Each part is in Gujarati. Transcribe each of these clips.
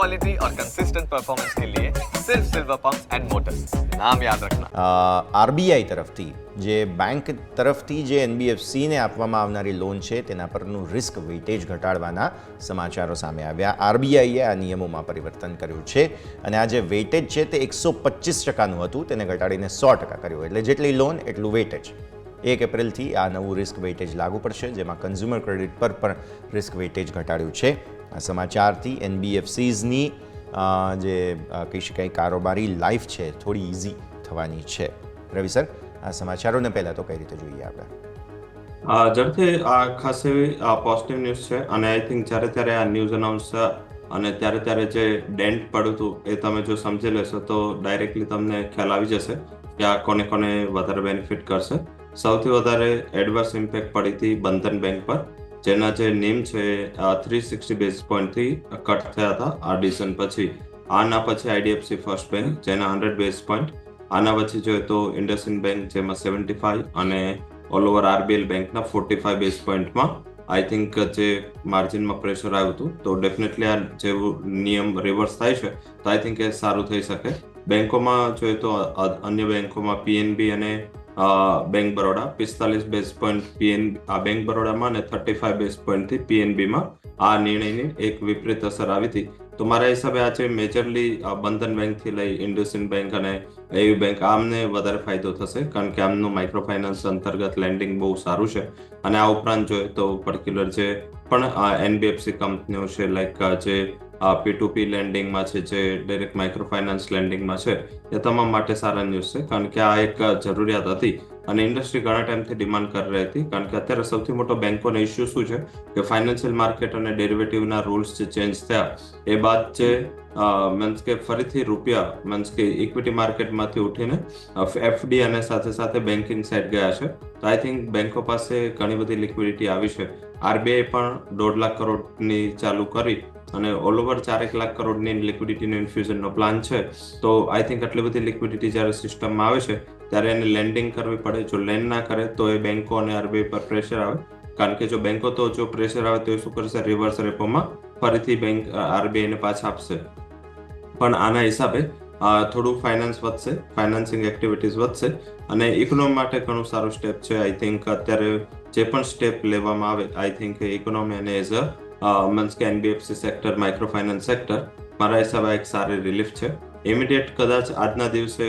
क्वालिटी और कंसिस्टेंट परफॉर्मेंस के लिए सिर्फ सिल्वर पंप्स एंड मोटर्स, नाम याद रखना। આરબીઆઈ તરફથી જે બેંક તરફથી જે એનબીએફસીને આપવામાં આવનારી લોન છે તેના પરનું રિસ્ક વેઇટેજ ઘટાડવાના સમાચારો સામે આવ્યા. આરબીઆઈએ આ નિયમોમાં પરિવર્તન કર્યું છે અને આ જે વેઇટેજ છે તે 125%નું હતું તેને ઘટાડીને 100% કર્યું. એટલે જેટલી લોન એટલું વેઇટેજ. 1 એપ્રિલથી આ નવું રિસ્ક વેઇટેજ લાગુ પડશે, જેમાં કન્ઝ્યુમર ક્રેડિટ પર પણ રિસ્ક વેઇટેજ ઘટાડ્યું છે. આ સમાચારથી એનબીએફસીઝની જે કહી શકાય કારોબારી લાઈફ છે થોડી ઇઝી થવાની છે. રવિ સર, આ સમાચારોને પહેલાં તો કઈ રીતે જોઈએ આપણે? ઝડપથી આ ખાસ એવી પોઝિટિવ ન્યૂઝ છે અને આઈ થિંક જ્યારે ત્યારે આ ન્યૂઝ અનાઉન્સ અને ત્યારે જે ડેન્ટ પડ્યું હતું એ તમે જો સમજી લેશો તો ડાયરેક્ટલી તમને ખ્યાલ આવી જશે કે આ કોને વધારે બેનિફિટ કરશે. સૌથી વધારે એડવર્સ ઇમ્પેક્ટ પડી હતી બંધન બેંક પર, જેના જે નિયમ છે 360 બેઝિસ પોઈન્ટથી કટ થયા હતા આ ડિસિઝન પછી. આના પછી આઈડીએફસી ફર્સ્ટ બેંક જેના 100 બેઝિસ પોઈન્ટ, આના પછી જોઈએ તો ઇન્ડસઇન્ડ બેંક જેમાં 75 અને ઓલ ઓવર આરબીએલ બેંકના 45 બેઝિસ પોઈન્ટમાં આઈ થિંક જે માર્જિનમાં પ્રેશર આવ્યું હતું. તો ડેફિનેટલી આ જેવું નિયમ રિવર્સ થાય છે તો આઈ થિંક એ સારું થઈ શકે. બેંકોમાં જોઈએ તો અન્ય બેંકોમાં પીએનબી અને bank Baroda 45 basis point bank બરોડામાં અને 35 બેઝિસ પોઈન્ટથી પીએનબીમાં આ નિર્ણયની એક વિપરીત અસર આવી હતી. તો મારા હિસાબે આજે મેજરલી બંધન બેંકથી લઈ ઇન્ડસઇન્ડ બેંક અને એવી બેંક આમને વધારે ફાયદો થશે, કારણ કે આમનું માઇક્રો ફાઇનાન્સ અંતર્ગત લેન્ડિંગ બહુ સારું છે. અને આ ઉપરાંત જોઈએ તો પર્ટિક્યુલર જે પણ એનબીએફસી કંપનીઓ છે લાઈક જે P2P લેન્ડિંગમાં છે, જે ડાયરેક્ટ માઇક્રો ફાઇનાન્સ લેન્ડિંગમાં છે, એ તમામ માટે સારા ન્યૂઝ છે, કારણ કે આ એક જરૂરિયાત હતી અને ઇન્ડસ્ટ્રી ઘણા ટાઈમથી ડિમાન્ડ કરી રહી હતી. કારણ કે અત્યારે સૌથી મોટો બેંકોનો ઇસ્યુ શું છે કે ફાઇનાન્શિયલ માર્કેટ અને ડેરિવેટિવના રૂલ્સ જે ચેન્જ થયા એ બાદ જે મીન્સ કે ફરીથી રૂપિયા મીન્સ કે ઇક્વિટી માર્કેટમાંથી ઉઠીને એફડી અને સાથે બેન્કિંગ સાઇડ ગયા છે. તો આઈ થિંક બેંકો પાસે ઘણી બધી લિક્વિડિટી આવી છે. આરબીઆઈ પણ 1.5 લાખ કરોડની ચાલુ કરી અને ઓલ ઓવર 4 લાખ કરોડની લિક્વિડિટીનો ઇન્ફ્યુઝનનો પ્લાન છે. તો આઈ થિંક આટલી બધી લિક્વિડિટી જ્યારે સિસ્ટમમાં આવે છે ત્યારે એને લેન્ડિંગ કરવી પડે. જો લેન્ડ ના કરે તો એ બેંકો અને આરબીઆઈ પર પ્રેશર આવે, કારણ કે જો બેંકો તો જો પ્રેશર આવે તો એ શું કરશે, રિવર્સ રેપોમાં ફરીથી બેંક આરબીઆઈને પાછા આપશે. પણ આના હિસાબે થોડું ફાઇનાન્સ વધશે, ફાઇનાન્સિંગ એક્ટિવિટીઝ વધશે અને ઇકોનોમી માટે ઘણું સારું સ્ટેપ છે. આઈ થિંક અત્યારે જે પણ સ્ટેપ લેવામાં આવે આઈ થિંક ઇકોનોમી અને એઝ મીન્સ કે NBFC sector, micro finance sector મારા હિસાબે એક સારી રિલીફ છે. ઇમિડિયેટ કદાચ આજના દિવસે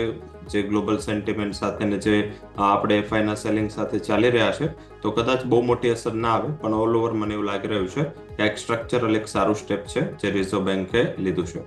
જે ગ્લોબલ સેન્ટિમેન્ટ સાથે ને જે આપણે એફઆઈના સેલિંગ સાથે ચાલી રહ્યા છે તો કદાચ બહુ મોટી અસર ના આવે, પણ ઓલ ઓવર મને એવું લાગી રહ્યું છે કે એક સ્ટ્રક્ચરલ એક સારું સ્ટેપ છે જે રિઝર્વ બેન્કે લીધું છે.